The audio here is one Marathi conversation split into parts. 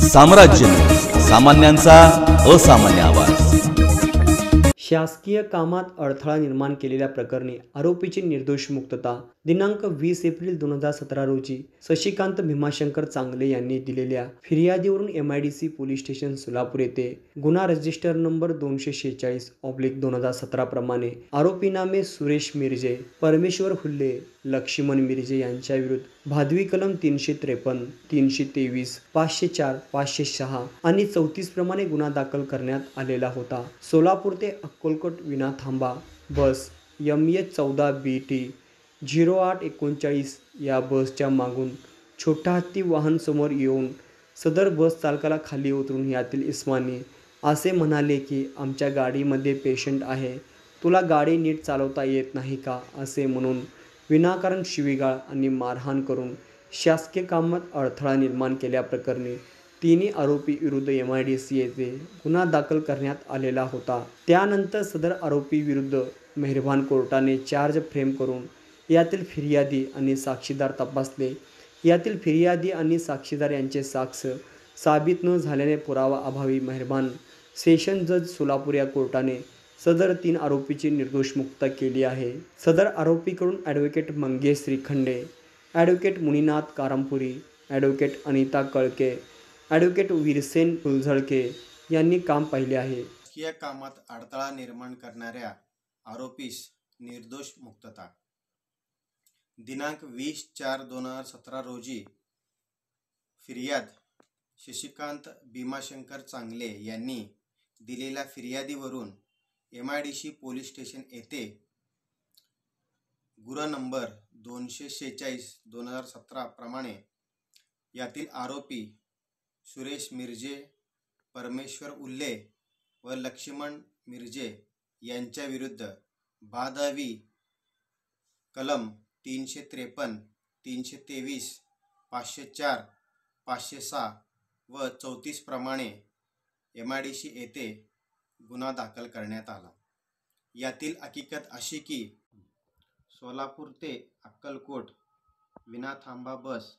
साम्राज्य सामान्यांचा असामान्य आवाज। शासकीय कामात अडथळा निर्माण केलेल्या प्रकरणी आरोपीची निर्दोष मुक्तता। दिनांक 20 एप्रिल 2017 रोजी शशिकांत भीमाशंकर चांगले यांनी दिलेल्या फिर्यादीवरून MIDC पोलीस स्टेशन सोलापूर येथे गुन्हा रजिस्टर नंबर 246/2017 प्रमाणे आरोपी नामे सुरेश मिरजे, परमेश्वर हुल्ले, लक्ष्मण मिरजे यांच्या विरुद्ध भादवी कलम 353, 323, 504, 506 आणि 34 प्रमाणे गुन्हा दाखल करण्यात आलेला होता। सोलापूर ते अक्कलकोट विना थांबा बस MH14BT 0839 या बसच्या मागून छोटा हत्ती वाहन समोर येऊन सदर बस चालकाला खाली उतरून यातील इस्मानी असे म्हणाले की आमच्या गाडीमध्ये पेशंट आहे, तुला गाडी नीट चालवता येत नाही का, असे म्हणून विनाकारण शिवीगाळ आणि मारहाण करून शासकीय कामात अडथळा निर्माण केल्याप्रकरणी तिन्ही आरोपी विरुद्ध MIDC येथे गुन्हा दाखल करण्यात आलेला होता। त्यानंतर सदर आरोपी विरुद्ध मेहरबान कोर्टाने चार्ज फ्रेम करून यातील फिर्यादी आणि साक्षीदार तपासले। यातील फिर्यादी आणि साक्षीदार यांचे साक्ष साबित न झाल्याने पुरावा अभावी मेहरबान सेशन जज सोलापूर या कोर्टाने सदर 3 आरोपीची निर्दोष मुक्तता केली आहे। सदर आरोपीकडून advocate Mangesh Shrikhande, advocate Muninath Karampuri, advocate Anita कळके, ॲडव्होकेट वीरसेन फुलझळके यांनी काम पाहिले आहे। शासकीय कामात अडथळा निर्माण करणाऱ्या आरोपीस निर्दोष मुक्तता। दिनांक 20/4/2017 रोजी फिर्याद शशिकांत भीमाशंकर चांगले यांनी दिलेल्या फिर्यादीवरून MIDC पोलीस स्टेशन येथे गुन्हा नंबर 246/2017 प्रमाणे यातील आरोपी सुरेश मिरजे, परमेश्वर उल्ले व लक्ष्मण मिरजे यांच्या विरुद्ध भादवी कलम 353, 323, 504, 506 व 34 प्रमाणे MIDC येथे गुन्हा दाखल करण्यात आला। यातील हकीकत अशी की सोलापूर ते अक्कलकोट विना थांबा बस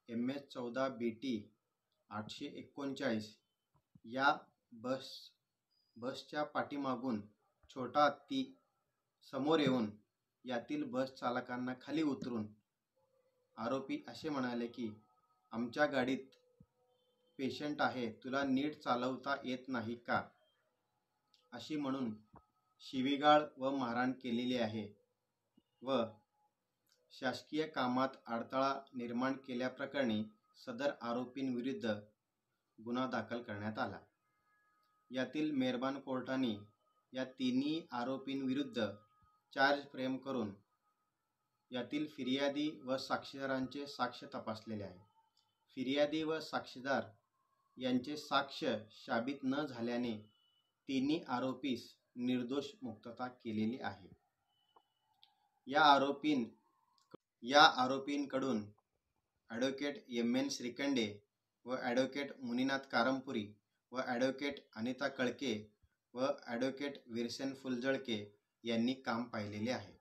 MH14BT 839 या बसच्या पाठीमागून छोटा हत्ती समोर येऊन यातील बस चालकांना खाली उतरून आरोपी असे म्हणाले की आमच्या गाडीत पेशंट आहे, तुला नीट चालवता येत नाही का, अशी म्हणून शिवीगाळ व मारहाण केलेली आहे व शासकीय कामात अडथळा निर्माण केल्याप्रकरणी सदर आरोपींविरुद्ध गुन्हा दाखल करण्यात आला। यातील मेहरबान कोर्टाने या तिन्ही आरोपींविरुद्ध चार्ज फ्रेम करून यातील फिर्यादी व साक्षीदारांचे साक्ष तपासलेले आहे। फिर्यादी व साक्षीदार यांचे साक्ष साबित न झाल्याने तिन्ही आरोपीस निर्दोष मुक्तता केलेली आहे। या आरोपींकडून ॲडव्होकेट MN श्रीखंडे व ॲडव्होकेट मुनीनाथ कारमपुरी व ॲडव्होकेट अनिता कळके व ॲडव्होकेट वीरसेन फुलझळके यांनी काम पाहिलेले आहे।